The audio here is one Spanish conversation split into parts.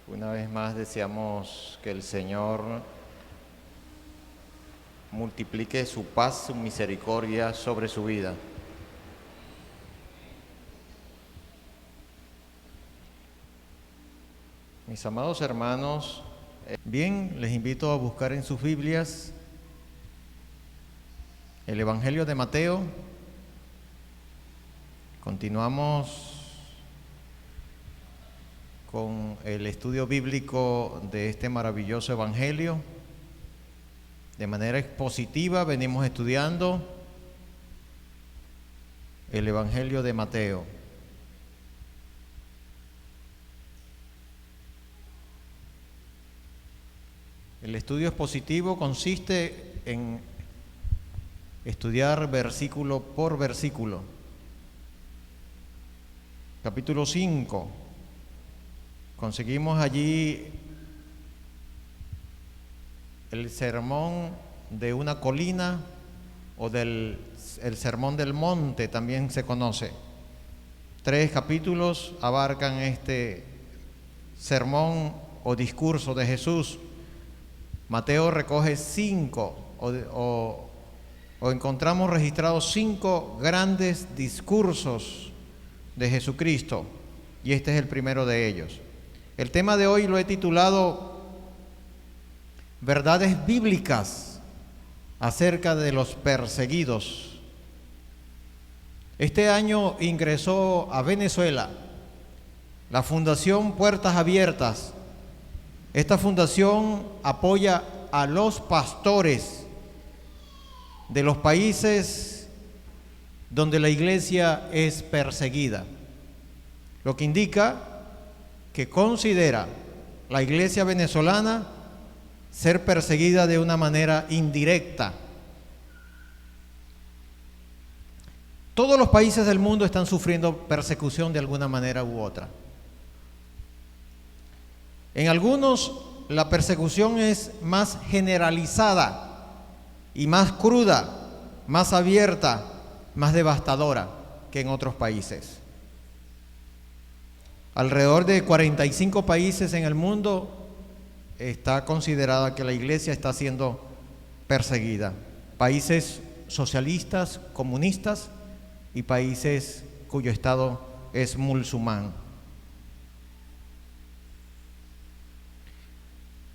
Una vez más deseamos que el Señor multiplique su paz, su misericordia sobre su vida. Mis amados hermanos, bien, les invito a buscar en sus Biblias el Evangelio de Mateo. Continuamos con el estudio bíblico de este maravilloso Evangelio. De manera expositiva venimos estudiando el Evangelio de Mateo. El estudio expositivo consiste en estudiar versículo por versículo. Capítulo 5. Conseguimos allí el sermón de una colina o el sermón del monte, también se conoce. 3 capítulos abarcan este sermón o discurso de Jesús. Mateo recoge 5 o encontramos registrados 5 grandes discursos de Jesucristo, y este es el primero de ellos. El tema de hoy lo he titulado Verdades bíblicas acerca de los perseguidos. Este año ingresó a Venezuela la Fundación Puertas Abiertas. Esta fundación apoya a los pastores de los países donde la iglesia es perseguida, lo que indica que considera la iglesia venezolana ser perseguida de una manera indirecta. Todos los países del mundo están sufriendo persecución de alguna manera u otra. En algunos la persecución es más generalizada y más cruda, más abierta, más devastadora que en otros países. Alrededor de 45 países en el mundo está considerada que la iglesia está siendo perseguida. Países socialistas, comunistas y países cuyo estado es musulmán.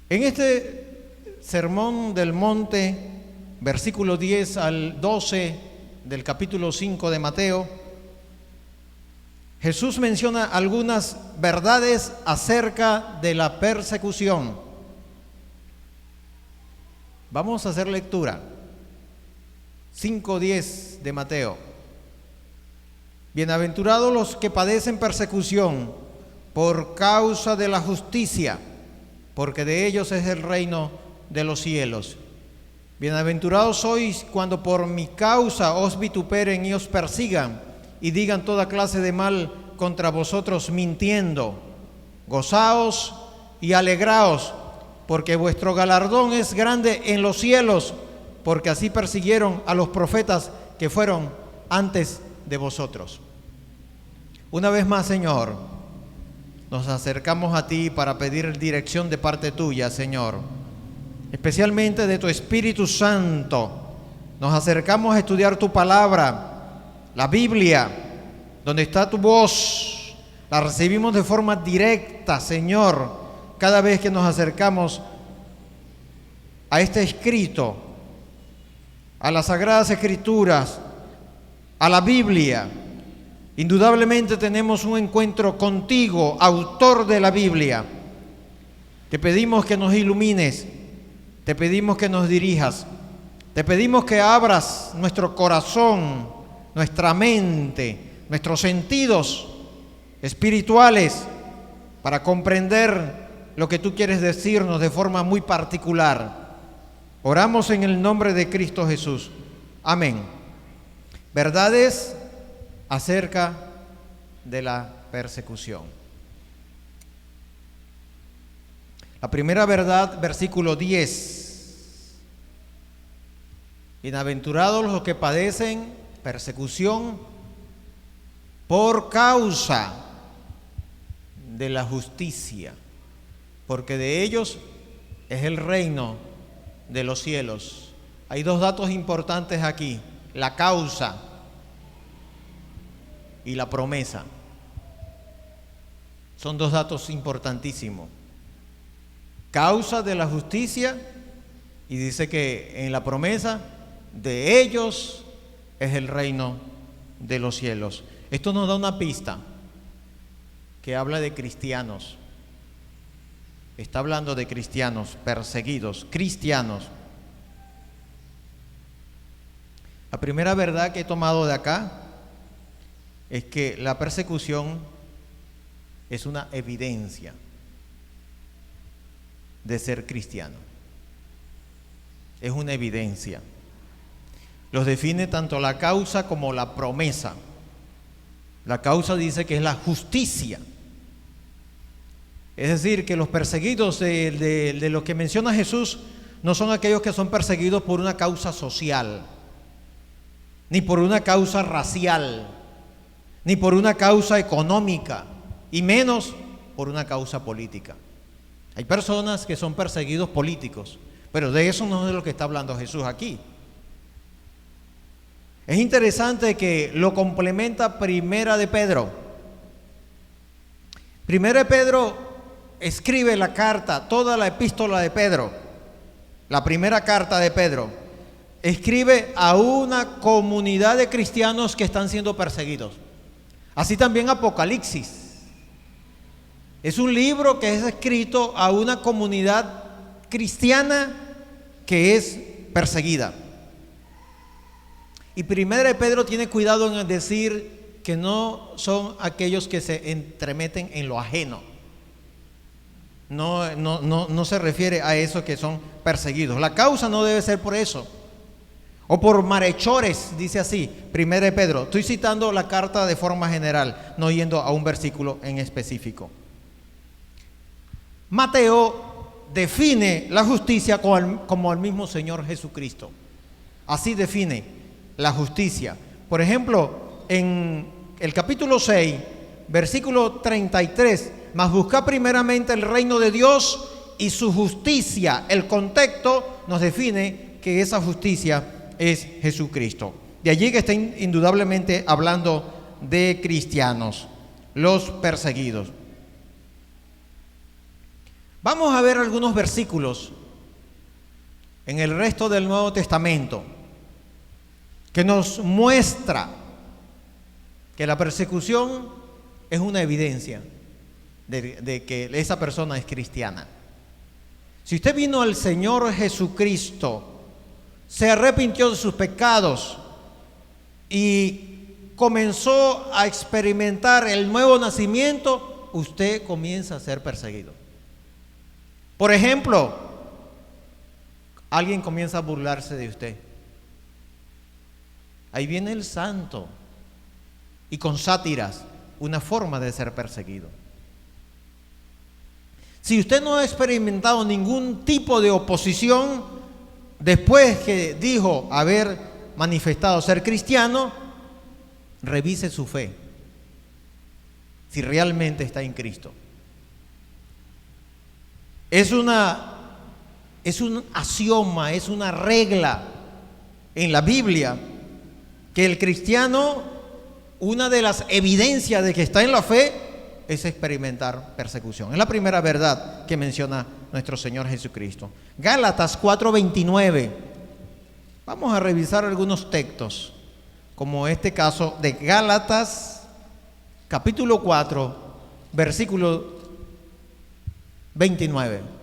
En este sermón del monte, versículo 10 al 12 del capítulo 5 de Mateo, Jesús menciona algunas verdades acerca de la persecución. Vamos a hacer lectura. 5:10 de Mateo. Bienaventurados los que padecen persecución por causa de la justicia, porque de ellos es el reino de los cielos. Bienaventurados sois cuando por mi causa os vituperen y os persigan y digan toda clase de mal contra vosotros mintiendo. Gozaos y alegraos, porque vuestro galardón es grande en los cielos, porque así persiguieron a los profetas que fueron antes de vosotros. Una vez más, Señor, nos acercamos a ti para pedir dirección de parte tuya, Señor, especialmente de tu Espíritu Santo. Nos acercamos a estudiar tu palabra, la Biblia, donde está tu voz. La recibimos de forma directa, Señor, cada vez que nos acercamos a este escrito, a las Sagradas Escrituras, a la Biblia. Indudablemente tenemos un encuentro contigo, autor de la Biblia. Te pedimos que nos ilumines, te pedimos que nos dirijas, te pedimos que abras nuestro corazón, nuestra mente, nuestros sentidos espirituales para comprender lo que tú quieres decirnos de forma muy particular. Oramos en el nombre de Cristo Jesús. Amén. Verdades acerca de la persecución. La primera verdad, versículo 10. Bienaventurados los que padecen persecución por causa de la justicia. porque de ellos es el reino de los cielos. Hay dos datos importantes aquí: la causa y la promesa. Son dos datos importantísimos. Causa de la justicia, y dice que en la promesa de ellos es el reino de los cielos. Esto nos da una pista que habla de cristianos. Está hablando de cristianos perseguidos, cristianos. La primera verdad que he tomado de acá es que la persecución es una evidencia de ser cristiano. Es una evidencia. Los define tanto la causa como la promesa. La causa dice que es la justicia. Es decir, que los perseguidos de los que menciona Jesús no son aquellos que son perseguidos por una causa social, ni por una causa racial, ni por una causa económica, y menos por una causa política. Hay personas que son perseguidos políticos, pero de eso no es de lo que está hablando Jesús aquí. Es interesante que lo complementa Primera de Pedro. Primera de Pedro escribe la carta, toda la epístola de Pedro, la primera carta de Pedro, escribe a una comunidad de cristianos que están siendo perseguidos. Así también Apocalipsis. Es un libro que es escrito a una comunidad cristiana que es perseguida. Y Primera de Pedro tiene cuidado en decir que no son aquellos que se entremeten en lo ajeno. No se refiere a eso que son perseguidos. La causa no debe ser por eso. O por malhechores, dice así, Primera de Pedro. Estoy citando la carta de forma general, no yendo a un versículo en específico. Mateo define la justicia como el mismo Señor Jesucristo. Así define la justicia. Por ejemplo, en el capítulo 6, versículo 33, mas buscad primeramente el reino de Dios y su justicia. El contexto nos define que esa justicia es Jesucristo. De allí que está indudablemente hablando de cristianos, los perseguidos. Vamos a ver algunos versículos en el resto del Nuevo Testamento que nos muestra que la persecución es una evidencia de que esa persona es cristiana. Si usted vino al Señor Jesucristo, se arrepintió de sus pecados y comenzó a experimentar el nuevo nacimiento, usted comienza a ser perseguido. Por ejemplo, alguien comienza a burlarse de usted. Ahí viene el santo y con sátiras, una forma de ser perseguido. Si usted no ha experimentado ningún tipo de oposición después que dijo haber manifestado ser cristiano, revise su fe, si realmente está en Cristo. Es un axioma, es una regla en la Biblia que el cristiano, una de las evidencias de que está en la fe es experimentar persecución. Es la primera verdad que menciona nuestro Señor Jesucristo. Gálatas 4:29. Vamos a revisar algunos textos, como este caso de Gálatas, capítulo 4, versículo 29.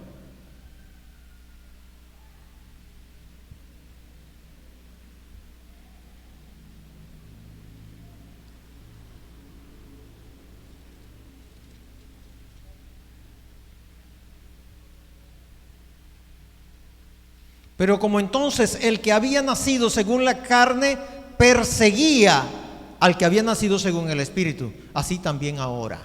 Pero como entonces el que había nacido según la carne perseguía al que había nacido según el Espíritu, así también ahora.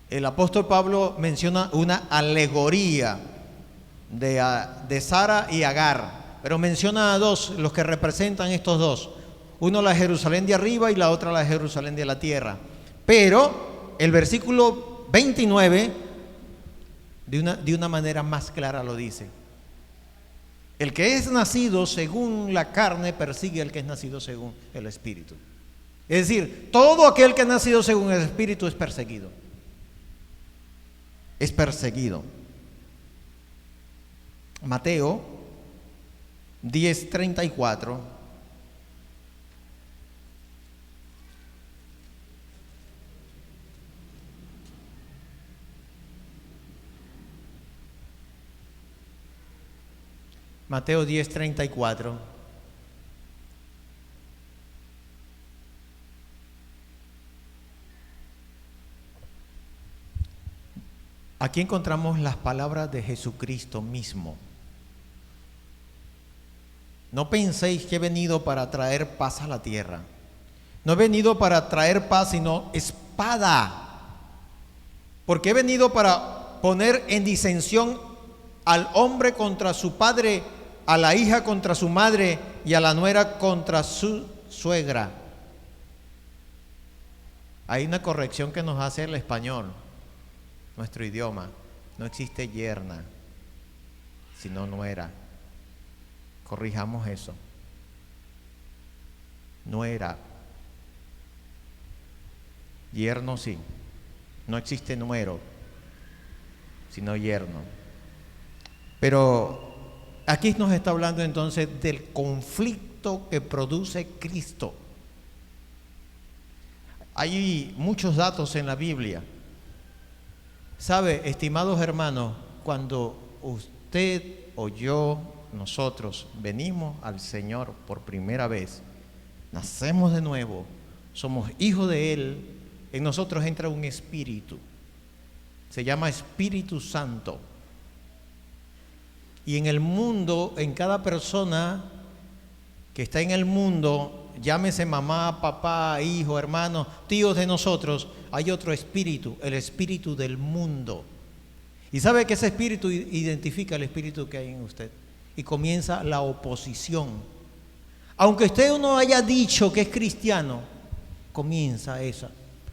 El apóstol Pablo menciona una alegoría de Sara y Agar, pero menciona a dos, los que representan estos dos. Uno la Jerusalén de arriba y la otra la Jerusalén de la tierra. Pero el versículo 29 De una manera más clara lo dice. El que es nacido según la carne persigue al que es nacido según el Espíritu. Es decir, todo aquel que es nacido según el Espíritu es perseguido. Es perseguido. Mateo 10:34. Mateo 10:34. Aquí encontramos las palabras de Jesucristo mismo. No penséis que he venido para traer paz a la tierra. No he venido para traer paz, sino espada. Porque he venido para poner en disensión al hombre contra su padre, a la hija contra su madre y a la nuera contra su suegra. Hay una corrección que nos hace el español, nuestro idioma. No existe yerna, sino nuera. Corrijamos eso. Nuera. Yerno sí. No existe nuero, sino yerno. Pero aquí nos está hablando entonces del conflicto que produce Cristo. Hay muchos datos en la Biblia. ¿Sabe, estimados hermanos, cuando usted o yo, nosotros venimos al Señor por primera vez, nacemos de nuevo, somos hijos de Él, en nosotros entra un espíritu, se llama Espíritu Santo. Y en el mundo, en cada persona que está en el mundo, llámese mamá, papá, hijo, hermano, tíos de nosotros, hay otro espíritu, el espíritu del mundo. Y sabe que ese espíritu identifica el espíritu que hay en usted. Y comienza la oposición. Aunque usted no haya dicho que es cristiano, comienza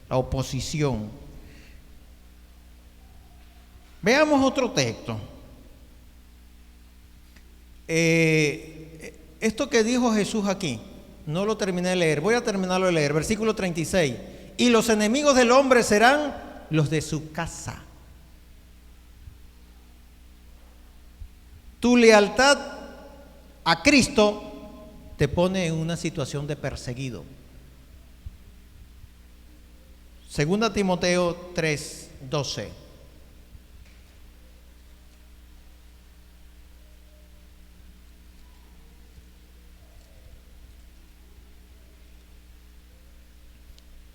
la oposición. Veamos otro texto. Esto que dijo Jesús aquí, no lo terminé de leer, voy a terminarlo de leer, versículo 36. Y los enemigos del hombre serán los de su casa. Tu lealtad a Cristo te pone en una situación de perseguido. Segunda Timoteo 3:12.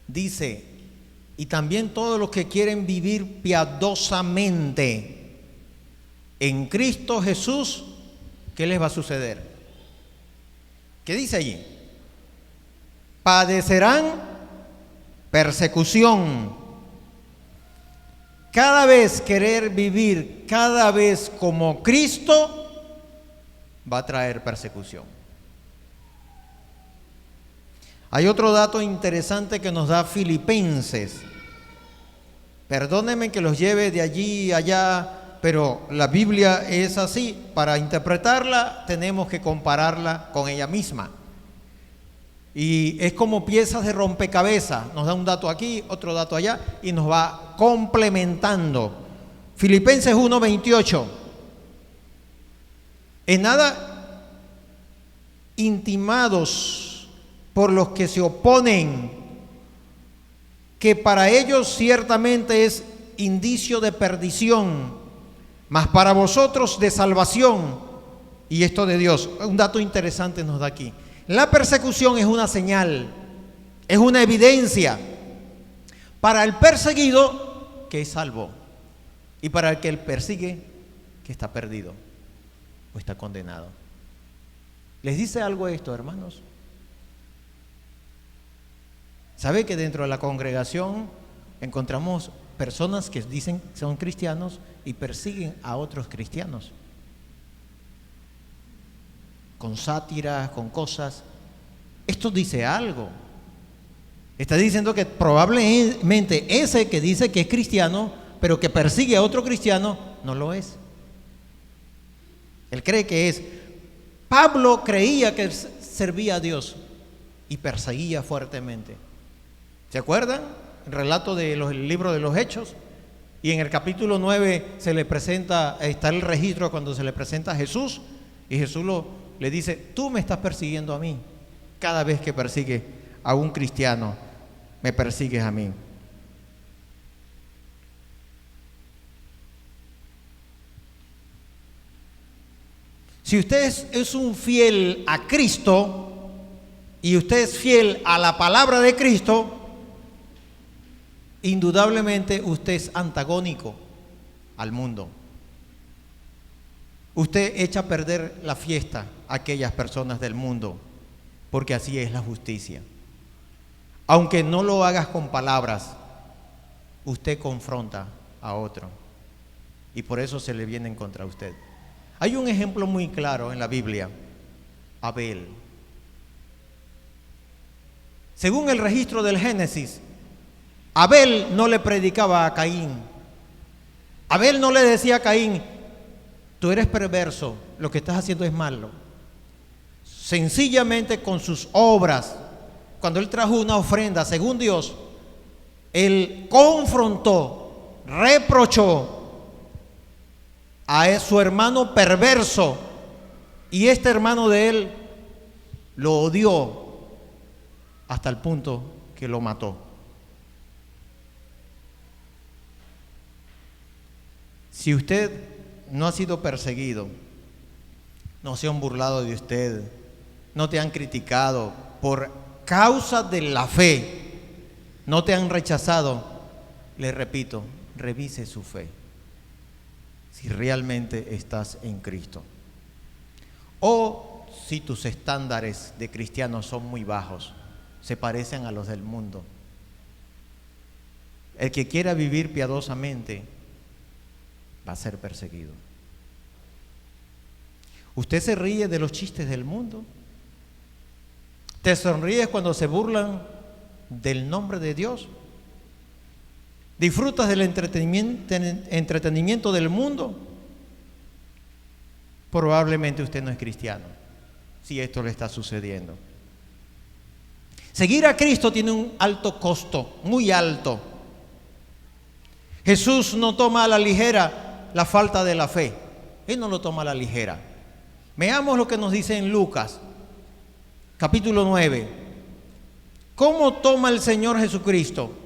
Dice, y también todos los que quieren vivir piadosamente en Cristo Jesús, ¿qué les va a suceder? ¿Qué dice allí? Padecerán persecución. Cada vez querer vivir cada vez como Cristo va a traer persecución. Hay otro dato interesante que nos da Filipenses. Perdónenme que los lleve de allí a allá, pero la Biblia es así. Para interpretarla tenemos que compararla con ella misma. Y es como piezas de rompecabezas. Nos da un dato aquí, otro dato allá y nos va complementando. Filipenses 1:28. En nada intimados por los que se oponen, que para ellos ciertamente es indicio de perdición, mas para vosotros de salvación, y esto de Dios. Un dato interesante nos da aquí. La persecución es una señal, es una evidencia para el perseguido que es salvo, y para el que él persigue que está perdido o está condenado. ¿Les dice algo esto, hermanos? ¿Sabe que dentro de la congregación encontramos personas que dicen que son cristianos y persiguen a otros cristianos? Con sátiras, con cosas. Esto dice algo. Está diciendo que probablemente ese que dice que es cristiano, pero que persigue a otro cristiano, no lo es. Él cree que es. Pablo creía que servía a Dios y perseguía fuertemente. ¿Se acuerdan? El relato del libro de los Hechos. Y en el capítulo 9 se le presenta, está el registro cuando se le presenta a Jesús. Y Jesús le dice, tú me estás persiguiendo a mí. Cada vez que persigue a un cristiano, me persigues a mí. Si usted es un fiel a Cristo y usted es fiel a la palabra de Cristo, indudablemente usted es antagónico al mundo. Usted echa a perder la fiesta a aquellas personas del mundo, porque así es la justicia. Aunque no lo hagas con palabras, usted confronta a otro y por eso se le vienen contra usted. Hay un ejemplo muy claro en la Biblia, Abel. Según el registro del Génesis, Abel no le predicaba a Caín. Abel no le decía a Caín, tú eres perverso, lo que estás haciendo es malo. Sencillamente con sus obras, cuando él trajo una ofrenda según Dios, él confrontó, reprochó a su hermano perverso, y este hermano de él lo odió hasta el punto que lo mató. Si usted no ha sido perseguido, no se han burlado de usted, no te han criticado por causa de la fe, no te han rechazado, le repito, revise su fe. Si realmente estás en Cristo, o si tus estándares de cristianos son muy bajos, se parecen a los del mundo. El que quiera vivir piadosamente va a ser perseguido. ¿Usted se ríe de los chistes del mundo? ¿Te sonríes cuando se burlan del nombre de Dios? ¿Disfrutas del entretenimiento del mundo? Probablemente usted no es cristiano, si esto le está sucediendo. Seguir a Cristo tiene un alto costo, muy alto. Jesús no toma a la ligera la falta de la fe. Él no lo toma a la ligera. Veamos lo que nos dice en Lucas, capítulo 9. ¿Cómo toma el Señor Jesucristo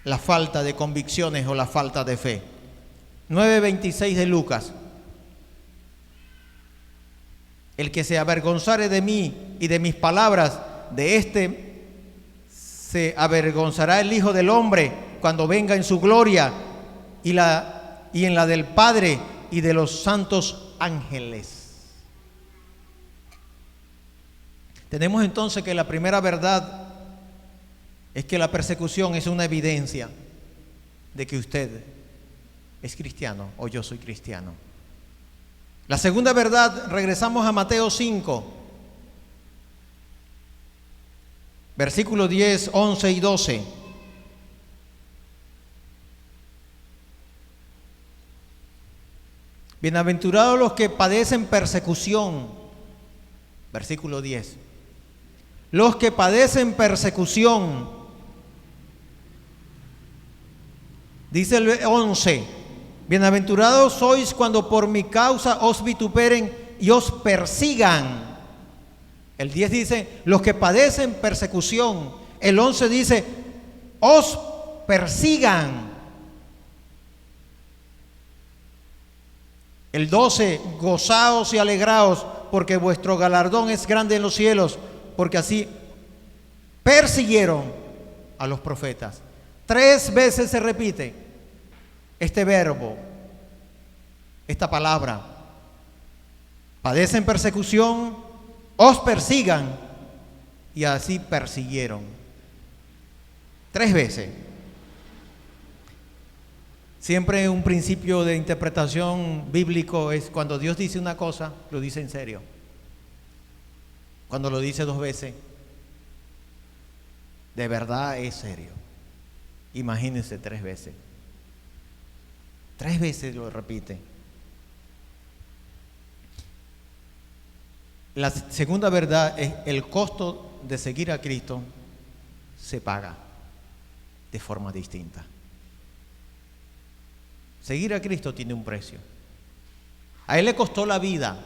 la falta de convicciones o la falta de fe? 9:26 de Lucas. El que se avergonzare de mí y de mis palabras, de este se avergonzará el Hijo del Hombre cuando venga en su gloria y en la del Padre y de los santos ángeles. Tenemos entonces que la primera verdad es que la persecución es una evidencia de que usted es cristiano o yo soy cristiano. La segunda verdad, regresamos a Mateo 5, versículos 10, 11 y 12. Bienaventurados los que padecen persecución, versículo 10. Los que padecen persecución, dice el 11. Bienaventurados sois cuando por mi causa os vituperen y os persigan. El 10 dice, los que padecen persecución. El 11 dice, os persigan. El 12, gozaos y alegraos, porque vuestro galardón es grande en los cielos, porque así persiguieron a los profetas. 3 veces se repite este verbo, esta palabra. Padecen persecución, os persigan, y así persiguieron. 3 veces. Siempre un principio de interpretación bíblico es cuando Dios dice una cosa, lo dice en serio. Cuando lo dice 2 veces, de verdad es serio. Imagínense 3 veces. 3 veces lo repite. La segunda verdad es el costo de seguir a Cristo se paga de forma distinta. Seguir a Cristo tiene un precio. A Él le costó la vida.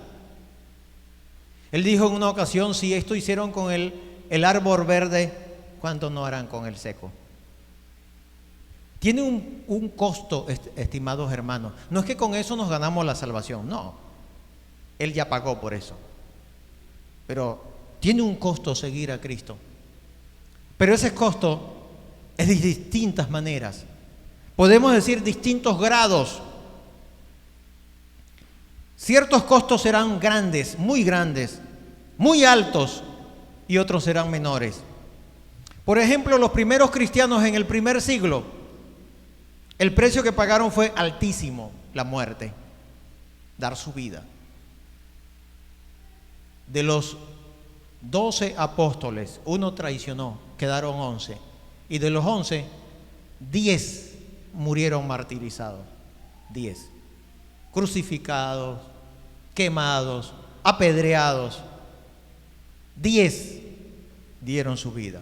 Él dijo en una ocasión, si esto hicieron con el árbol verde, ¿cuánto no harán con el seco? Tiene un costo, estimados hermanos. No es que con eso nos ganamos la salvación, no. Él ya pagó por eso. Pero tiene un costo seguir a Cristo. Pero ese costo es de distintas maneras. Podemos decir distintos grados. Ciertos costos serán grandes, muy altos, y otros serán menores. Por ejemplo, los primeros cristianos en el primer siglo, el precio que pagaron fue altísimo, la muerte, dar su vida. De los 12 apóstoles, uno traicionó, quedaron 11. Y de los 11, 10 murieron martirizados. 10. Crucificados, quemados, apedreados. 10 dieron su vida.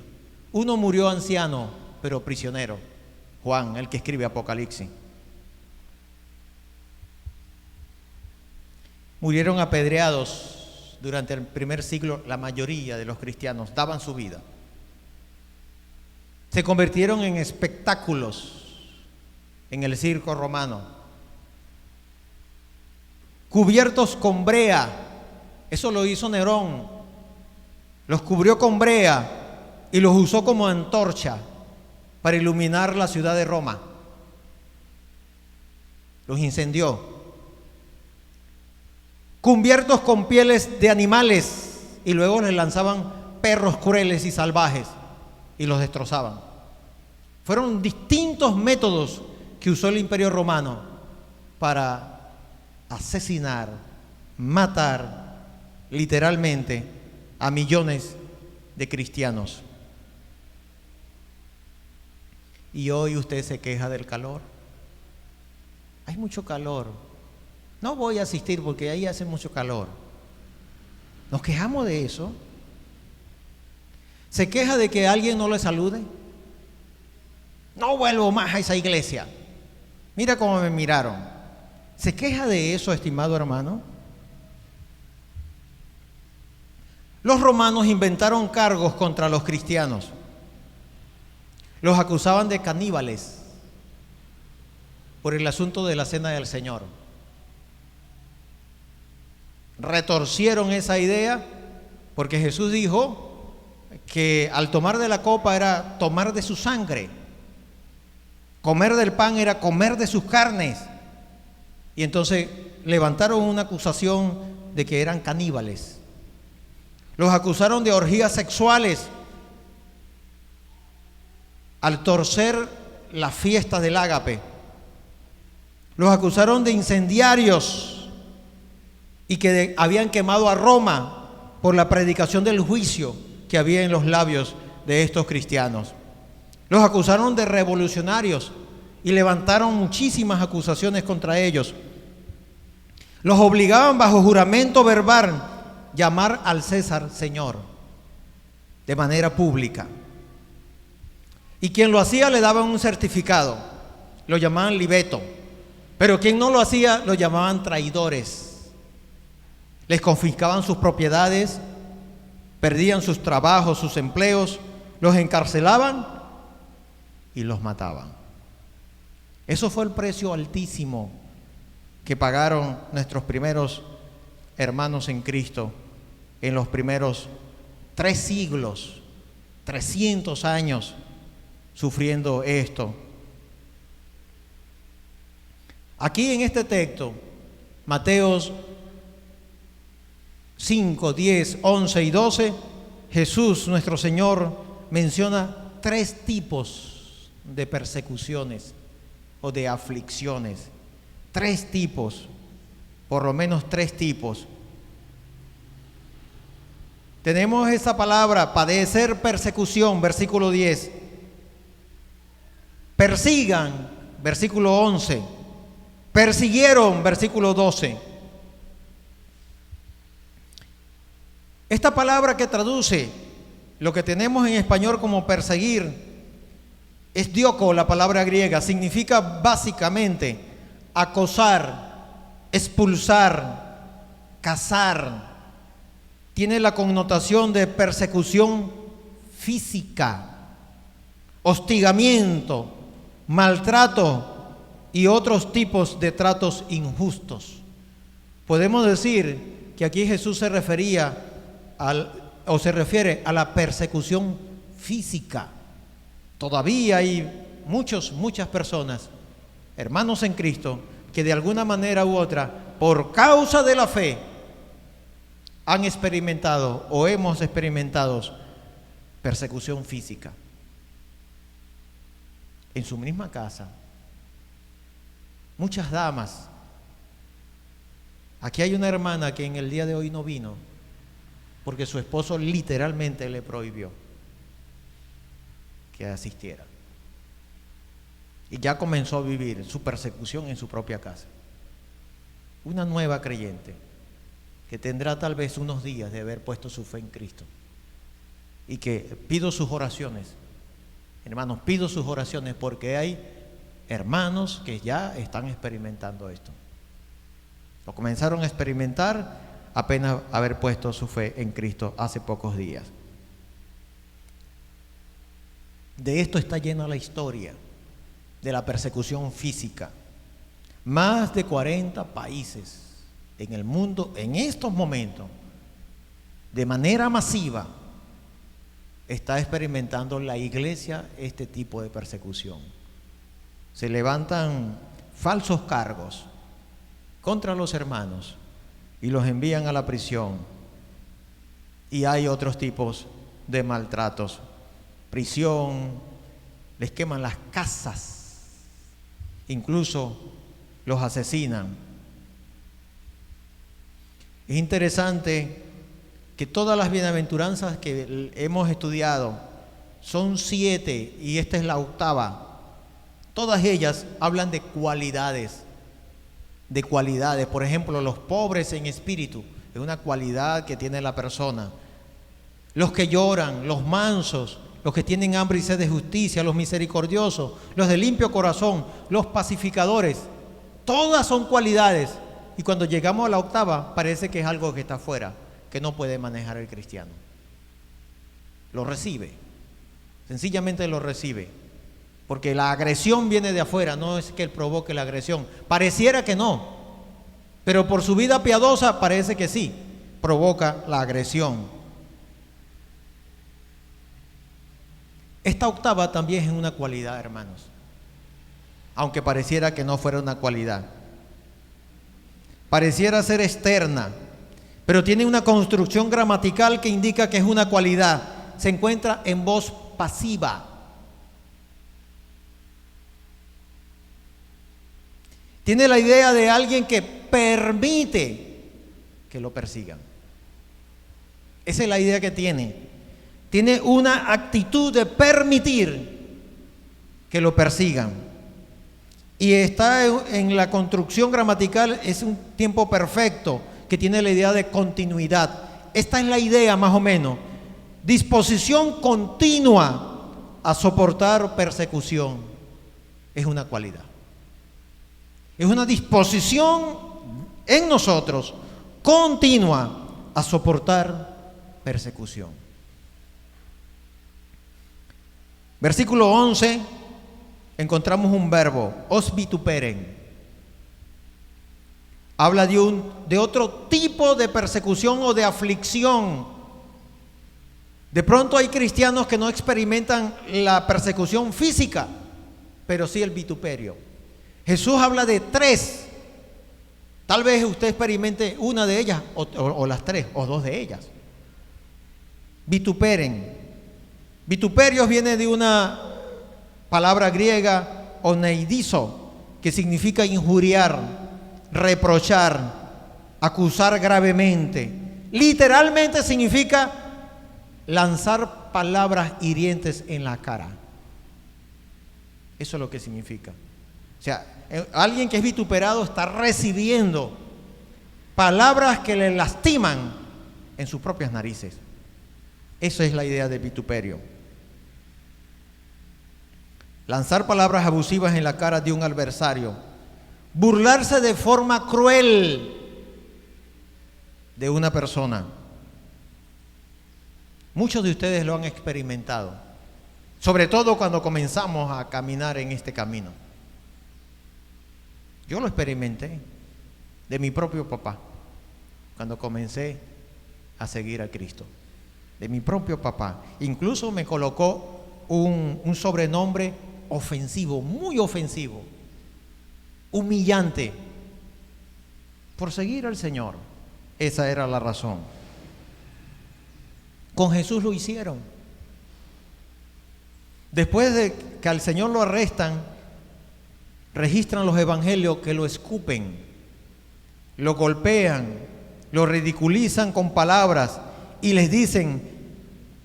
Uno murió anciano, pero prisionero. Juan, el que escribe Apocalipsis. Murieron apedreados. Durante el primer siglo, la mayoría de los cristianos daban su vida. Se convirtieron en espectáculos en el circo romano. Cubiertos con brea, eso lo hizo Nerón. Los cubrió con brea y los usó como antorcha para iluminar la ciudad de Roma. Los incendió. Cubiertos con pieles de animales y luego les lanzaban perros crueles y salvajes y los destrozaban. Fueron distintos métodos que usó el Imperio Romano para asesinar, matar literalmente a millones de cristianos. Y hoy usted se queja del calor. Hay mucho calor. No voy a asistir porque ahí hace mucho calor. ¿Nos quejamos de eso? ¿Se queja de que alguien no le salude? No vuelvo más a esa iglesia. Mira cómo me miraron. ¿Se queja de eso, estimado hermano? Los romanos inventaron cargos contra los cristianos. Los acusaban de caníbales por el asunto de la cena del Señor. Retorcieron esa idea porque Jesús dijo que al tomar de la copa era tomar de su sangre, comer del pan era comer de sus carnes, y entonces levantaron una acusación de que eran caníbales. Los acusaron de orgías sexuales al torcer la fiesta del ágape. Los acusaron de incendiarios y que habían quemado a Roma por la predicación del juicio que había en los labios de estos cristianos. Los acusaron de revolucionarios y levantaron muchísimas acusaciones contra ellos. Los obligaban bajo juramento verbal llamar al César Señor de manera pública. Y quien lo hacía le daban un certificado, lo llamaban libeto, pero quien no lo hacía lo llamaban traidores. Les confiscaban sus propiedades, perdían sus trabajos, sus empleos, los encarcelaban y los mataban. Eso fue el precio altísimo que pagaron nuestros primeros hermanos en Cristo en los primeros 3 siglos, 300 años sufriendo esto. Aquí en este texto, Mateos 5, 10, 11 y 12, Jesús, nuestro Señor, menciona 3 tipos de persecuciones o de aflicciones. 3 tipos, por lo menos 3 tipos. Tenemos esa palabra, padecer persecución, versículo 10. Persigan, versículo 11. Persiguieron, versículo 12. Esta palabra que traduce lo que tenemos en español como perseguir es dioko, la palabra griega. Significa básicamente acosar, expulsar, cazar. Tiene la connotación de persecución física, hostigamiento, maltrato y otros tipos de tratos injustos. Podemos decir que aquí Jesús se refería se refiere a la persecución física. Todavía hay muchas personas, hermanos en Cristo, que de alguna manera u otra, por causa de la fe, han experimentado o hemos experimentado persecución física. En su misma casa. Muchas damas. Aquí hay una hermana que en el día de hoy no vino porque su esposo literalmente le prohibió que asistiera. Y ya comenzó a vivir su persecución en su propia casa. Una nueva creyente que tendrá tal vez unos días de haber puesto su fe en Cristo. Y que pido sus oraciones. Hermanos, pido sus oraciones porque hay hermanos que ya están experimentando esto. Lo comenzaron a experimentar apenas haber puesto su fe en Cristo hace pocos días. De esto está llena la historia de la persecución física. Más de 40 países en el mundo en estos momentos, de manera masiva, está experimentando la iglesia este tipo de persecución. Se levantan falsos cargos contra los hermanos y los envían a la prisión. Y hay otros tipos de maltratos. Prisión, les queman las casas, incluso los asesinan. Es interesante que todas las bienaventuranzas que hemos estudiado son 7 y esta es la 8ª. Todas ellas hablan de cualidades. Por ejemplo, los pobres en espíritu es una cualidad que tiene la persona. Los que lloran, los mansos, los que tienen hambre y sed de justicia, los misericordiosos, los de limpio corazón, los pacificadores. Todas son cualidades. Y cuando llegamos a la 8ª, parece que es algo que está afuera, que no puede manejar el cristiano. Lo recibe, sencillamente lo recibe. Porque la agresión viene de afuera, no es que él provoque la agresión. Pareciera que no, pero por su vida piadosa parece que sí, provoca la agresión. Esta 8ª también es una cualidad, hermanos, aunque pareciera que no fuera una cualidad. Pareciera ser externa, pero tiene una construcción gramatical que indica que es una cualidad. Se encuentra en voz pasiva. Tiene la idea de alguien que permite que lo persigan. Esa es la idea que tiene. Tiene una actitud de permitir que lo persigan. Y está en la construcción gramatical, es un tiempo perfecto que tiene la idea de continuidad. Esta es la idea más o menos. Disposición continua a soportar persecución. Es una cualidad. Es una disposición en nosotros continua a soportar persecución. Versículo 11, encontramos un verbo, os vituperen. Habla de otro tipo de persecución o de aflicción. De pronto hay cristianos que no experimentan la persecución física, pero sí el vituperio. Jesús habla de 3. Tal vez usted experimente una de ellas o las 3 o 2 de ellas. Vituperen. Vituperios viene de una palabra griega, oneidizo, que significa injuriar, reprochar, acusar gravemente. Literalmente significa lanzar palabras hirientes en la cara. Eso es lo que significa. O sea, alguien que es vituperado está recibiendo palabras que le lastiman en sus propias narices. Esa es la idea de vituperio. Lanzar palabras abusivas en la cara de un adversario. Burlarse de forma cruel de una persona. Muchos de ustedes lo han experimentado, sobre todo cuando comenzamos a caminar en este camino. Yo lo experimenté de mi propio papá, cuando comencé a seguir a Cristo. De mi propio papá. Incluso me colocó un sobrenombre ofensivo, muy ofensivo, humillante, por seguir al Señor. Esa era la razón. Con Jesús lo hicieron. Después de que al Señor lo arrestan, registran los evangelios que lo escupen, lo golpean, lo ridiculizan con palabras y les dicen: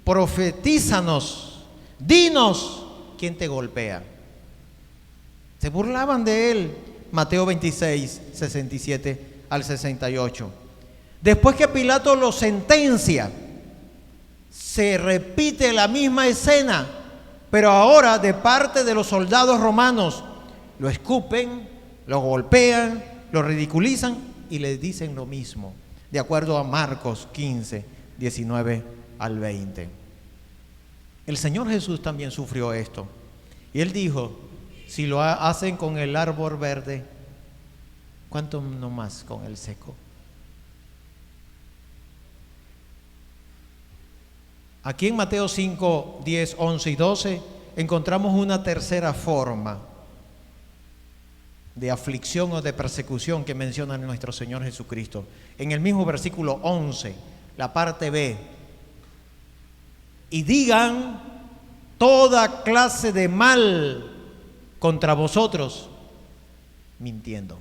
profetízanos, dinos quién te golpea. Se burlaban de él. Mateo 26, 67 al 68. Después que Pilato lo sentencia, se repite la misma escena, pero ahora de parte de los soldados romanos. Lo escupen, lo golpean, lo ridiculizan y le dicen lo mismo, de acuerdo a Marcos 15, 19 al 20. El Señor Jesús también sufrió esto. Y Él dijo: si lo hacen con el árbol verde, ¿cuánto no más con el seco? Aquí en Mateo 5, 10, 11 y 12 encontramos una tercera forma de aflicción o de persecución que menciona nuestro Señor Jesucristo. En el mismo versículo 11, la parte B: y digan toda clase de mal contra vosotros, mintiendo.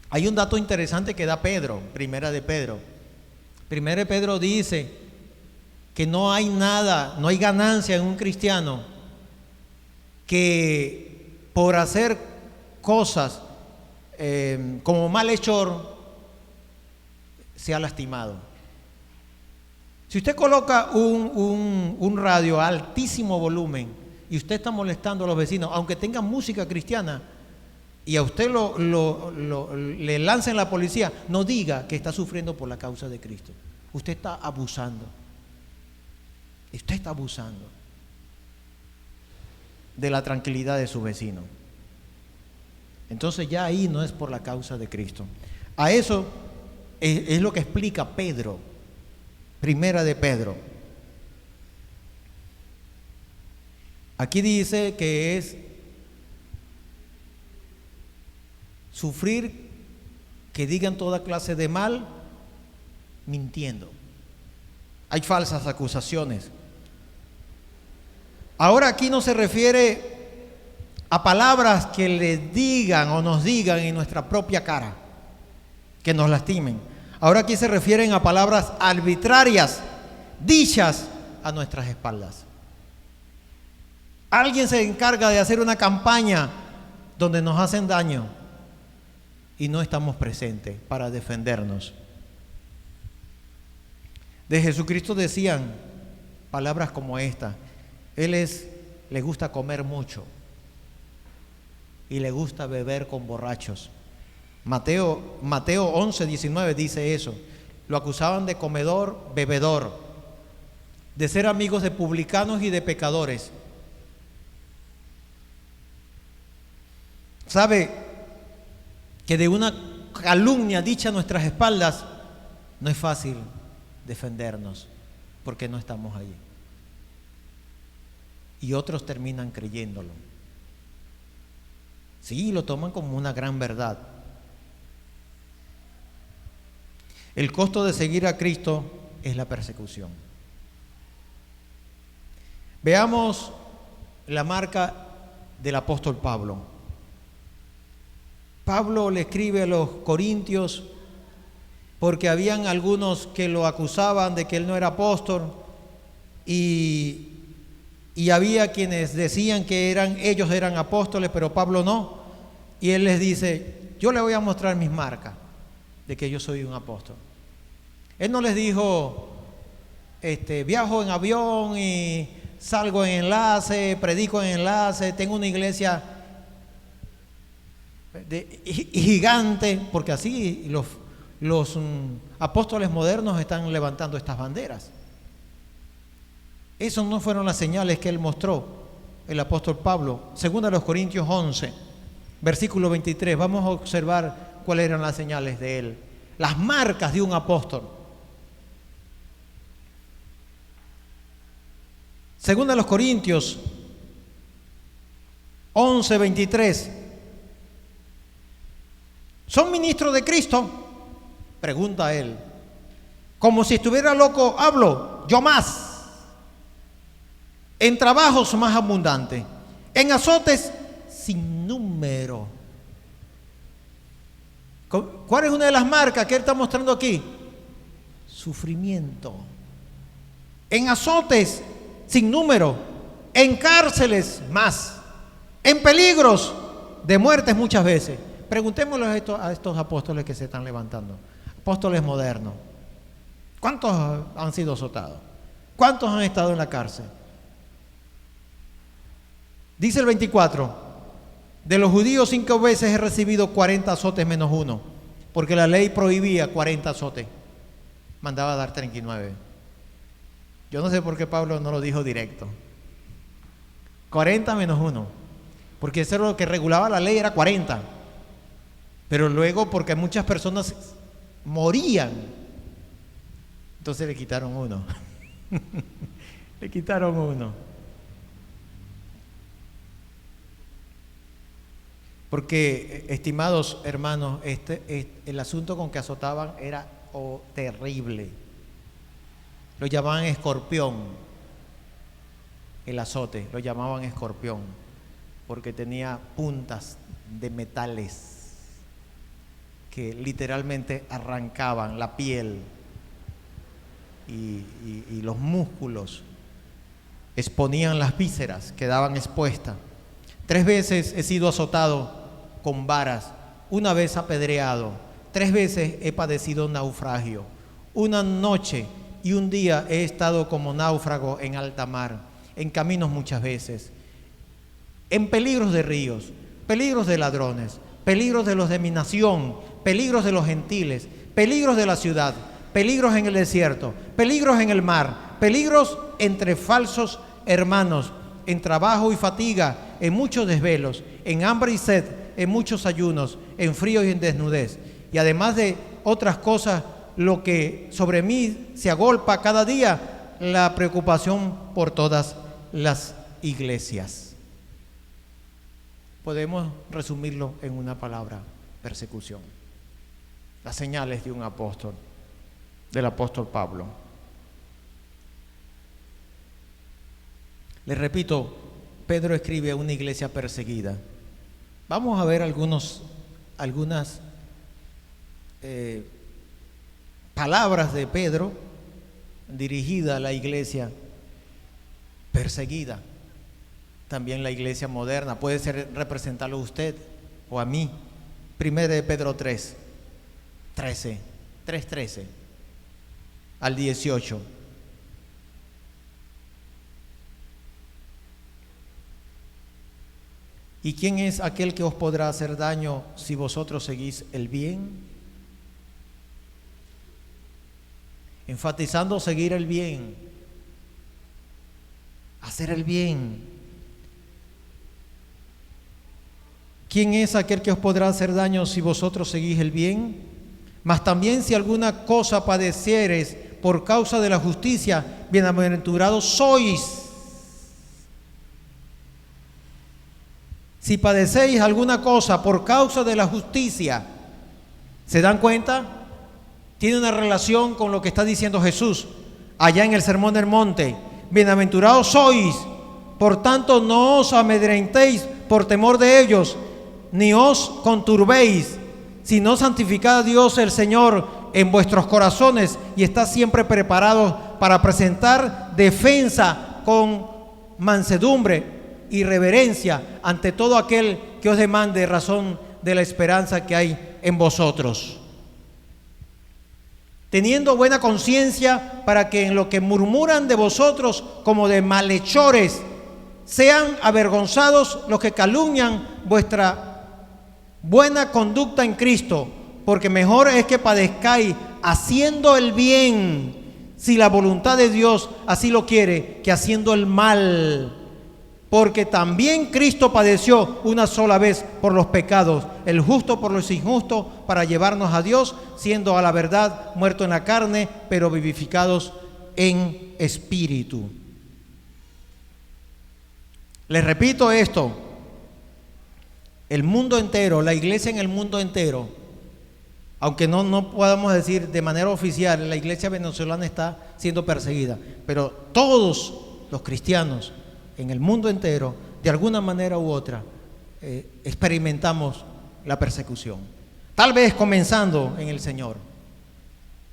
Hay un dato interesante que da Pedro, Primera de Pedro. Primera de Pedro dice que no hay nada, no hay ganancia en un cristiano que por hacer cosas como malhechor sea lastimado. Si usted coloca un radio a altísimo volumen y usted está molestando a los vecinos, aunque tenga música cristiana, y a usted le lancen la policía, no diga que está sufriendo por la causa de Cristo. Usted está abusando. Usted está abusando de la tranquilidad de su vecino. Entonces ya ahí no es por la causa de Cristo. A eso es lo que explica Pedro, Primera de Pedro. Aquí dice que es sufrir que digan toda clase de mal mintiendo. Hay falsas acusaciones. Ahora aquí no se refiere a palabras que le digan o nos digan en nuestra propia cara, que nos lastimen. Ahora aquí se refieren a palabras arbitrarias, dichas a nuestras espaldas. Alguien se encarga de hacer una campaña donde nos hacen daño y no estamos presentes para defendernos. De Jesucristo decían palabras como esta: le gusta comer mucho y le gusta beber con borrachos. Mateo 11, 19 dice eso. Lo acusaban de comedor, bebedor, de ser amigos de publicanos y de pecadores. ¿Sabe que de una calumnia dicha a nuestras espaldas no es fácil defendernos, porque no estamos allí? Y otros terminan creyéndolo. Sí, lo toman como una gran verdad. El costo de seguir a Cristo es la persecución. Veamos la marca del apóstol Pablo. Pablo le escribe a los corintios porque habían algunos que lo acusaban de que él no era apóstol y y había quienes decían que ellos eran apóstoles, pero Pablo no. Y él les dice: yo le voy a mostrar mis marcas de que yo soy un apóstol. Él no les dijo: viajo en avión y salgo en enlace, predico en enlace, tengo una iglesia gigante, porque así los apóstoles modernos están levantando estas banderas. Esas no fueron las señales que él mostró, el apóstol Pablo. Segunda a los Corintios 11, versículo 23. Vamos a observar cuáles eran las señales de él, las marcas de un apóstol. Segunda a los Corintios 11, 23. ¿Son ministros de Cristo?, pregunta él. Como si estuviera loco hablo, yo más. En trabajos más abundantes, en azotes sin número. ¿Cuál es una de las marcas que él está mostrando aquí? Sufrimiento. En azotes sin número, en cárceles más, en peligros de muertes muchas veces. Preguntémosle a estos apóstoles que se están levantando, apóstoles modernos. ¿Cuántos han sido azotados? ¿Cuántos han estado en la cárcel? Dice el 24: de los judíos 5 veces he recibido 40 azotes menos uno, porque la ley prohibía 40 azotes, mandaba dar 39. Yo no sé por qué Pablo no lo dijo directo. 40 menos uno, porque eso era lo que regulaba la ley, era 40. Pero luego, porque muchas personas morían, entonces le quitaron uno. Le quitaron uno. Porque, estimados hermanos, el asunto con que azotaban era terrible. Lo llamaban escorpión. El azote lo llamaban escorpión, porque tenía puntas de metales que literalmente arrancaban la piel y los músculos, exponían las vísceras, quedaban expuestas. 3 veces he sido azotado con varas, 1 vez apedreado, 3 veces he padecido naufragio, 1 noche y 1 día he estado como náufrago en alta mar, en caminos muchas veces, en peligros de ríos, peligros de ladrones, peligros de los de mi nación, peligros de los gentiles, peligros de la ciudad, peligros en el desierto, peligros en el mar, peligros entre falsos hermanos, en trabajo y fatiga, en muchos desvelos, en hambre y sed, en muchos ayunos, en frío y en desnudez. Y además de otras cosas, lo que sobre mí se agolpa cada día, la preocupación por todas las iglesias. Podemos resumirlo en una palabra: persecución. Las señales de un apóstol, del apóstol Pablo. Les repito, Pedro escribe a una iglesia perseguida. Vamos a ver algunas palabras de Pedro dirigida a la iglesia perseguida. También la iglesia moderna, puede ser representarlo a usted o a mí. 1 de Pedro 3:13 al 18. ¿Y quién es aquel que os podrá hacer daño si vosotros seguís el bien? Enfatizando seguir el bien, hacer el bien. ¿Quién es aquel que os podrá hacer daño si vosotros seguís el bien? Mas también si alguna cosa padeciereis por causa de la justicia, bienaventurados sois. Si padecéis alguna cosa por causa de la justicia, ¿se dan cuenta? Tiene una relación con lo que está diciendo Jesús allá en el Sermón del Monte. Bienaventurados sois, por tanto no os amedrentéis por temor de ellos, ni os conturbéis, sino santificad a Dios el Señor en vuestros corazones y estad siempre preparados para presentar defensa con mansedumbre y reverencia ante todo aquel que os demande razón de la esperanza que hay en vosotros. Teniendo buena conciencia para que en lo que murmuran de vosotros como de malhechores sean avergonzados los que calumnian vuestra buena conducta en Cristo, porque mejor es que padezcáis haciendo el bien, si la voluntad de Dios así lo quiere, que haciendo el mal. Porque también Cristo padeció una sola vez por los pecados, el justo por los injustos, para llevarnos a Dios, siendo a la verdad muerto en la carne, pero vivificados en espíritu. Les repito esto: el mundo entero, la iglesia en el mundo entero, aunque no podamos decir de manera oficial, la iglesia venezolana está siendo perseguida, pero todos los cristianos en el mundo entero, de alguna manera u otra, experimentamos la persecución. Tal vez comenzando en el Señor,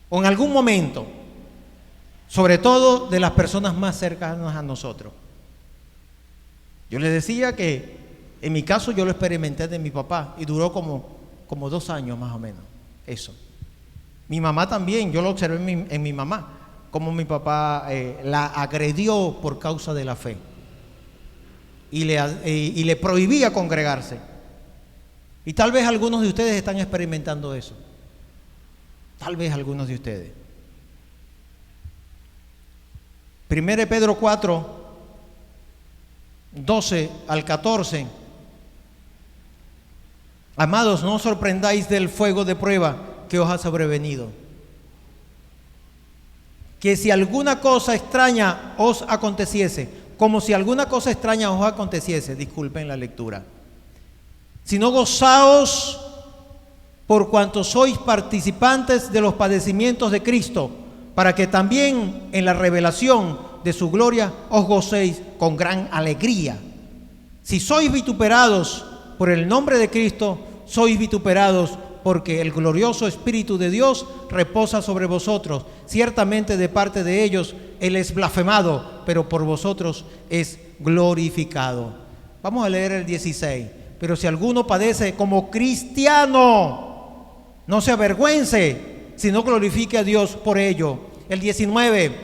o en algún momento, sobre todo de las personas más cercanas a nosotros. Yo les decía que en mi caso yo lo experimenté de mi papá y duró como 2 años más o menos, eso. Mi mamá también, yo lo observé en mi mamá, cómo mi papá la agredió por causa de la fe. Y le prohibía congregarse. Y tal vez algunos de ustedes están experimentando eso. Tal vez algunos de ustedes. 1 Pedro 4, 12 al 14. Amados, no os sorprendáis del fuego de prueba que os ha sobrevenido. Que si alguna cosa extraña os aconteciese, como si alguna cosa extraña os aconteciese, disculpen la lectura, sino gozaos por cuanto sois participantes de los padecimientos de Cristo, para que también en la revelación de su gloria os gocéis con gran alegría. Si sois vituperados por el nombre de Cristo, sois vituperados porque el glorioso Espíritu de Dios reposa sobre vosotros. Ciertamente de parte de ellos Él es blasfemado, pero por vosotros es glorificado. Vamos a leer el 16. Pero si alguno padece como cristiano, no se avergüence, sino glorifique a Dios por ello. El 19.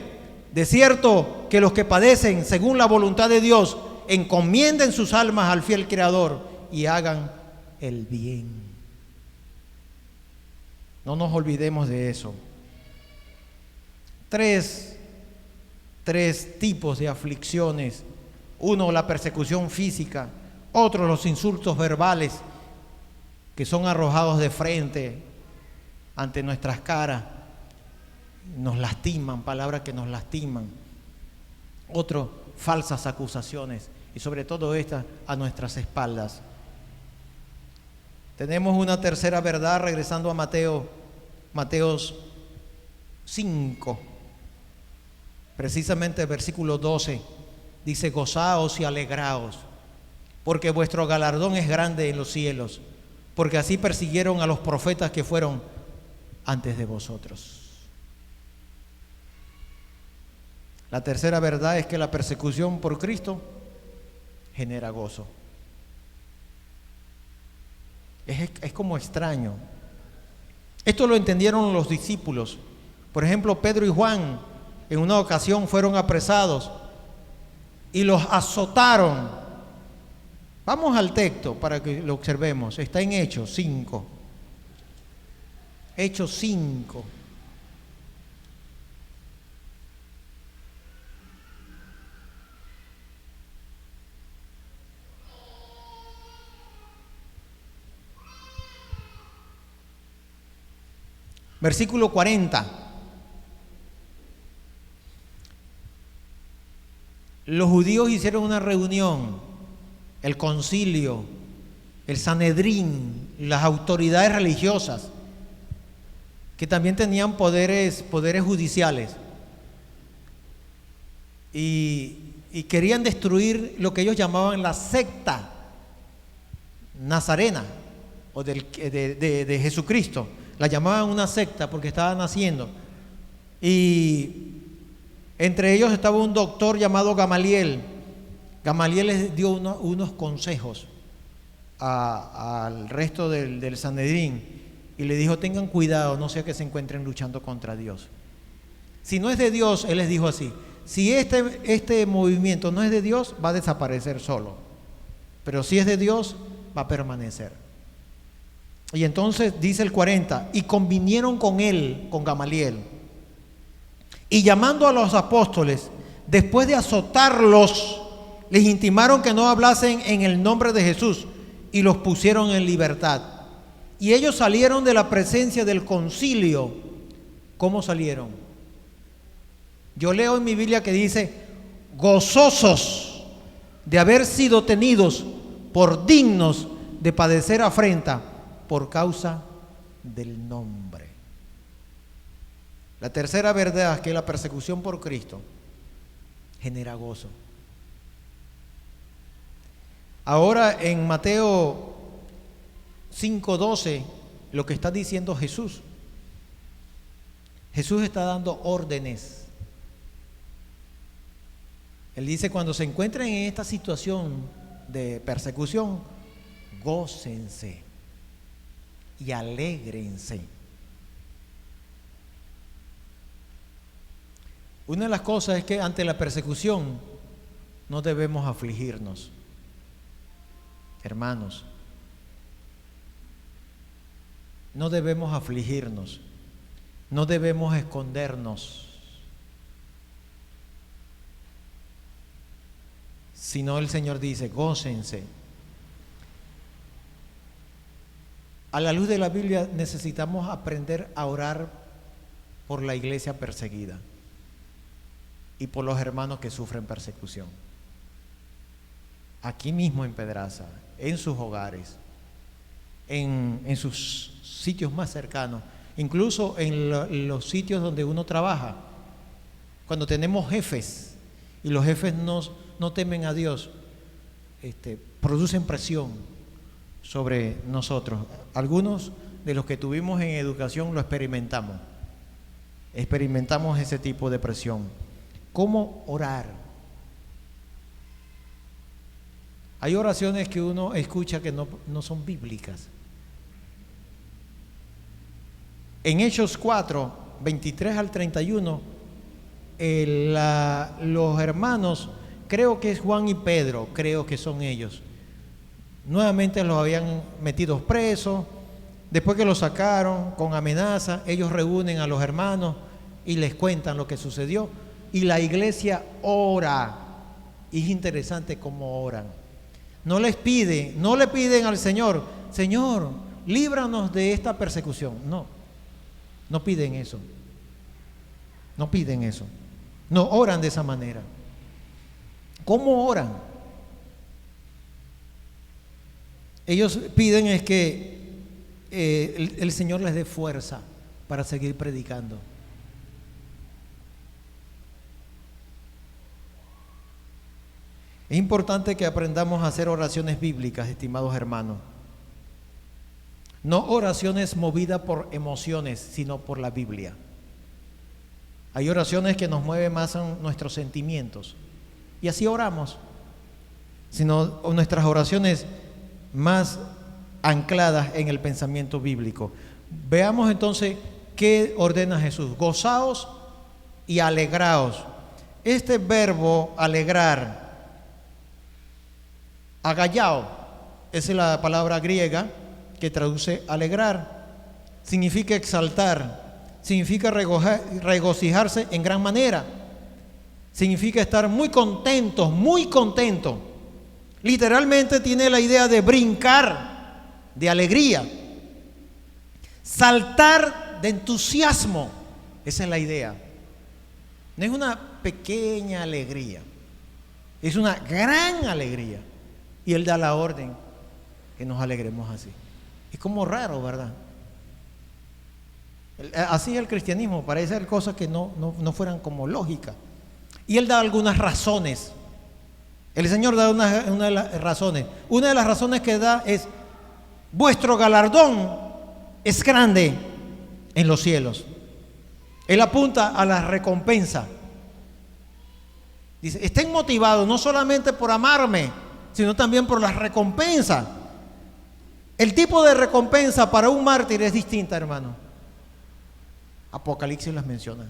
De cierto que los que padecen según la voluntad de Dios encomienden sus almas al fiel Creador y hagan el bien. No nos olvidemos de eso. Tres tipos de aflicciones. Uno, la persecución física. Otro, los insultos verbales que son arrojados de frente ante nuestras caras. Nos lastiman, palabras que nos lastiman. Otro, falsas acusaciones. Y sobre todo estas a nuestras espaldas. Tenemos una tercera verdad, regresando a Mateos 5, precisamente el versículo 12, dice: gozaos y alegraos, porque vuestro galardón es grande en los cielos, porque así persiguieron a los profetas que fueron antes de vosotros. La tercera verdad es que la persecución por Cristo genera gozo. Es como extraño. Esto lo entendieron los discípulos. Por ejemplo, Pedro y Juan en una ocasión fueron apresados y los azotaron. Vamos al texto para que lo observemos. Está en Hechos 5. Hechos 5. Versículo 40. Los judíos hicieron una reunión, el concilio, el Sanedrín, las autoridades religiosas, que también tenían poderes judiciales, y querían destruir lo que ellos llamaban la secta nazarena o de Jesucristo. La llamaban una secta porque estaba naciendo. Y entre ellos estaba un doctor llamado Gamaliel, Gamaliel les dio unos consejos al resto del Sanedrín y le dijo: tengan cuidado, no sea que se encuentren luchando contra Dios. Si no es de Dios, él les dijo así: si este movimiento no es de Dios, va a desaparecer solo, pero si es de Dios, va a permanecer. Y entonces dice el 40: y convinieron con él, con Gamaliel, y llamando a los apóstoles, después de azotarlos, les intimaron que no hablasen en el nombre de Jesús, y los pusieron en libertad. Y ellos salieron de la presencia del concilio. ¿Cómo salieron? Yo leo en mi Biblia que dice: gozosos de haber sido tenidos por dignos de padecer afrenta por causa del nombre. La tercera verdad es que la persecución por Cristo genera gozo. Ahora en Mateo 5:12, lo que está diciendo Jesús está dando órdenes. Él dice: cuando se encuentren en esta situación de persecución, gócense y alégrense. Una de las cosas es que ante la persecución no debemos afligirnos. Hermanos, no debemos afligirnos, no debemos escondernos, sino el Señor dice: gócense. A la luz de la Biblia necesitamos aprender a orar por la iglesia perseguida y por los hermanos que sufren persecución. Aquí mismo en Pedraza, en sus hogares, en sus sitios más cercanos, incluso en los sitios donde uno trabaja. Cuando tenemos jefes y los jefes no temen a Dios, producen presión sobre nosotros. Algunos de los que tuvimos en educación lo experimentamos ese tipo de presión. ¿Cómo orar? Hay oraciones que uno escucha que no son bíblicas. En Hechos 4, 23 al 31, los hermanos, creo que es Juan y Pedro, creo que son ellos, nuevamente los habían metido presos. Después que los sacaron con amenaza, ellos reúnen a los hermanos y les cuentan lo que sucedió, y la iglesia ora. Y es interesante cómo oran. No le piden al Señor: Señor, líbranos de esta persecución. No piden eso. No oran de esa manera. ¿Cómo oran? Ellos piden es que el Señor les dé fuerza para seguir predicando. Es importante que aprendamos a hacer oraciones bíblicas, estimados hermanos. No oraciones movidas por emociones, sino por la Biblia. Hay oraciones que nos mueven más a nuestros sentimientos, y así oramos, sino nuestras oraciones más ancladas en el pensamiento bíblico. Veamos entonces qué ordena Jesús: gozaos y alegraos. Este verbo alegrar, agallao, esa es la palabra griega que traduce alegrar. Significa exaltar, significa regocijarse en gran manera, significa estar muy contento. Literalmente tiene la idea de brincar de alegría, saltar de entusiasmo. Esa es la idea. No es una pequeña alegría, es una gran alegría. Y Él da la orden que nos alegremos así. Es como raro, ¿verdad? Así es el cristianismo, parece ser cosas que no fueran como lógicas. Y Él da algunas razones. El Señor da una de las razones. Una de las razones que da es: vuestro galardón es grande en los cielos. Él apunta a la recompensa. Dice, estén motivados no solamente por amarme, sino también por la recompensa. El tipo de recompensa para un mártir es distinta, hermano. Apocalipsis las menciona.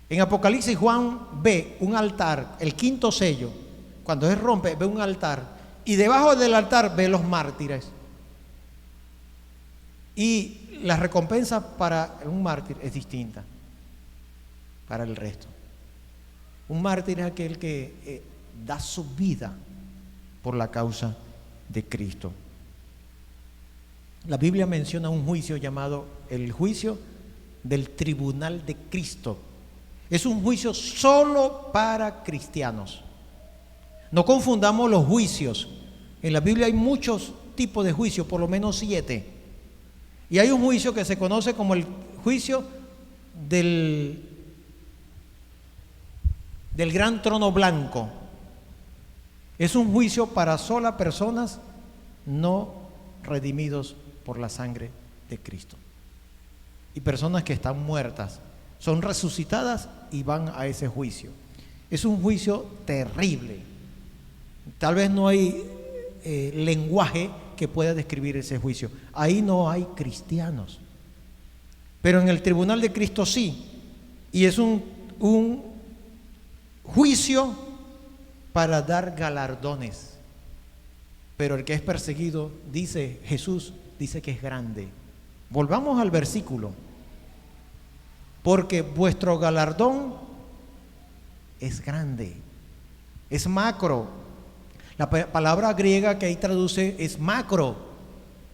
En Apocalipsis Juan ve un altar, el quinto sello, cuando él rompe, ve un altar, y debajo del altar ve los mártires. Y la recompensa para un mártir es distinta para el resto. Un mártir es aquel que da su vida por la causa de Cristo. La Biblia menciona un juicio llamado el juicio del tribunal de Cristo. Es un juicio solo para cristianos. No confundamos los juicios. En la Biblia hay muchos tipos de juicios, por lo menos 7. Y hay un juicio que se conoce como el juicio del gran trono blanco. Es un juicio para solas personas no redimidos por la sangre de Cristo. Y personas que están muertas son resucitadas y van a ese juicio. Es un juicio terrible. Tal vez no hay lenguaje que pueda describir ese juicio. Ahí no hay cristianos. Pero en el tribunal de Cristo sí. Y es un juicio para dar galardones. Pero el que es perseguido, dice Jesús, dice que es grande. Volvamos al versículo. Porque vuestro galardón es grande, es macro. La palabra griega que ahí traduce es macro,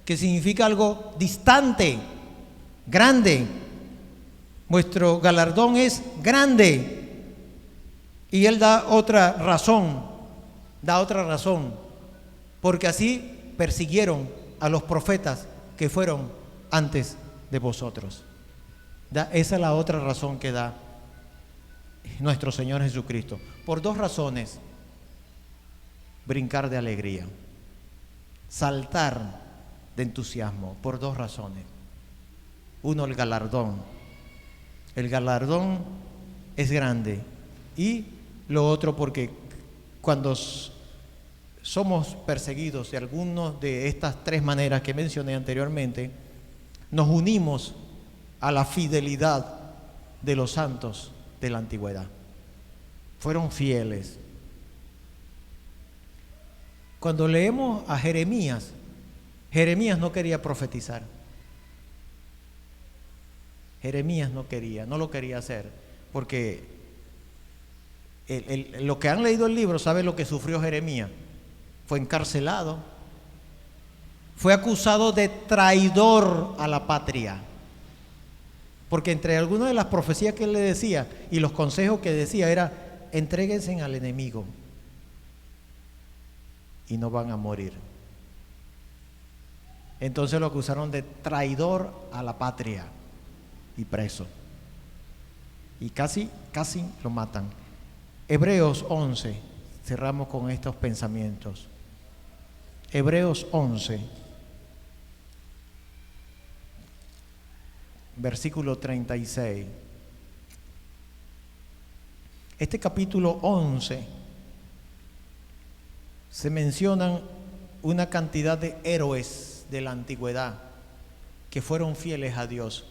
que significa algo distante, grande. Vuestro galardón es grande. Y él da otra razón, porque así persiguieron a los profetas que fueron antes de vosotros. Esa es la otra razón que da nuestro Señor Jesucristo. Por 2 razones: brincar de alegría, saltar de entusiasmo, por 2 razones. Uno, el galardón. El galardón es grande. Y lo otro, porque cuando somos perseguidos de alguna de estas 3 maneras que mencioné anteriormente, nos unimos a la fidelidad de los santos de la antigüedad. Fueron fieles. Cuando leemos a Jeremías, Jeremías no quería profetizar. Jeremías no lo quería hacer, porque lo que han leído el libro saben lo que sufrió Jeremías. Fue encarcelado, fue acusado de traidor a la patria. Porque entre algunas de las profecías que él le decía y los consejos que decía era: entréguense al enemigo y no van a morir. Entonces lo acusaron de traidor a la patria y preso. Y casi lo matan. Hebreos 11, cerramos con estos pensamientos. Hebreos 11. Versículo 36. Este capítulo 11 se mencionan una cantidad de héroes de la antigüedad que fueron fieles a Dios,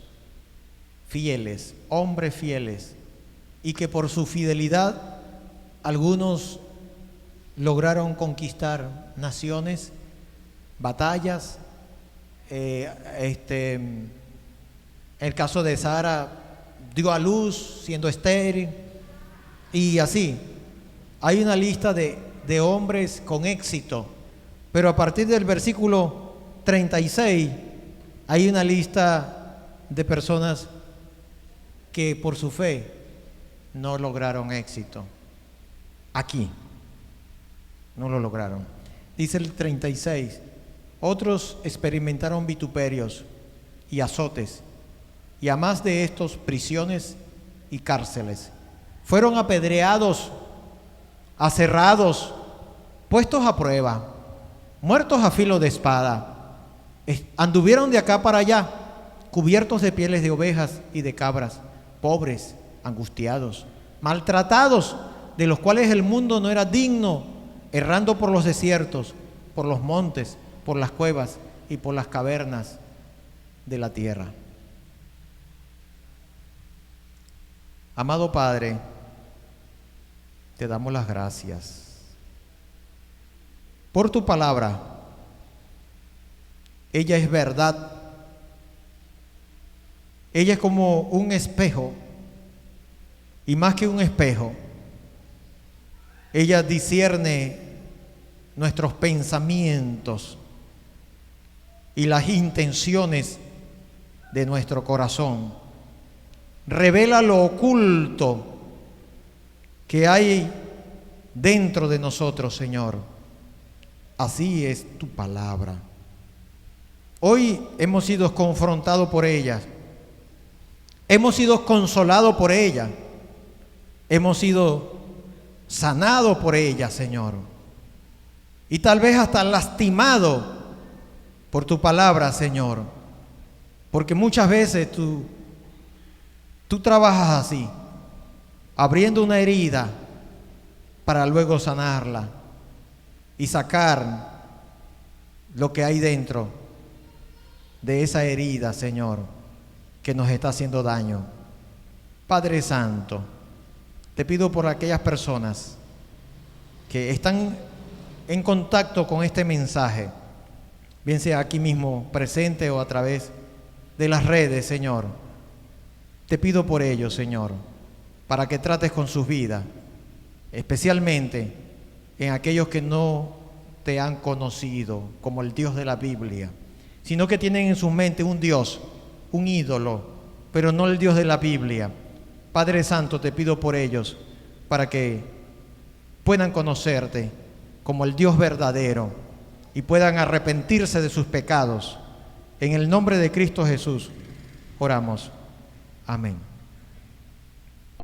fieles, hombres fieles, y que por su fidelidad algunos lograron conquistar naciones, batallas. El caso de Sara dio a luz siendo estéril, y así hay una lista de hombres con éxito. Pero a partir del versículo 36 hay una lista de personas que por su fe no lograron éxito. Aquí no lo lograron. Dice el 36: otros experimentaron vituperios y azotes, y a más de estos, prisiones y cárceles. Fueron apedreados, aserrados, puestos a prueba, muertos a filo de espada. Anduvieron de acá para allá, cubiertos de pieles de ovejas y de cabras, pobres, angustiados, maltratados, de los cuales el mundo no era digno, errando por los desiertos, por los montes, por las cuevas y por las cavernas de la tierra. Amado Padre, te damos las gracias por tu palabra. Ella es verdad. Ella es como un espejo, y más que un espejo, ella discierne nuestros pensamientos y las intenciones de nuestro corazón. Revela lo oculto que hay dentro de nosotros, Señor. Así es tu palabra. Hoy hemos sido confrontados por ella. Hemos sido consolados por ella. Hemos sido sanados por ella, Señor. Y tal vez hasta lastimados por tu palabra, Señor. Porque muchas veces tú trabajas así, abriendo una herida para luego sanarla y sacar lo que hay dentro de esa herida, Señor, que nos está haciendo daño. Padre Santo, te pido por aquellas personas que están en contacto con este mensaje, bien sea aquí mismo presente o a través de las redes, Señor. Te pido por ellos, Señor, para que trates con sus vidas, especialmente en aquellos que no te han conocido como el Dios de la Biblia, sino que tienen en su mente un Dios, un ídolo, pero no el Dios de la Biblia. Padre Santo, te pido por ellos, para que puedan conocerte como el Dios verdadero y puedan arrepentirse de sus pecados. En el nombre de Cristo Jesús, oramos. Amén.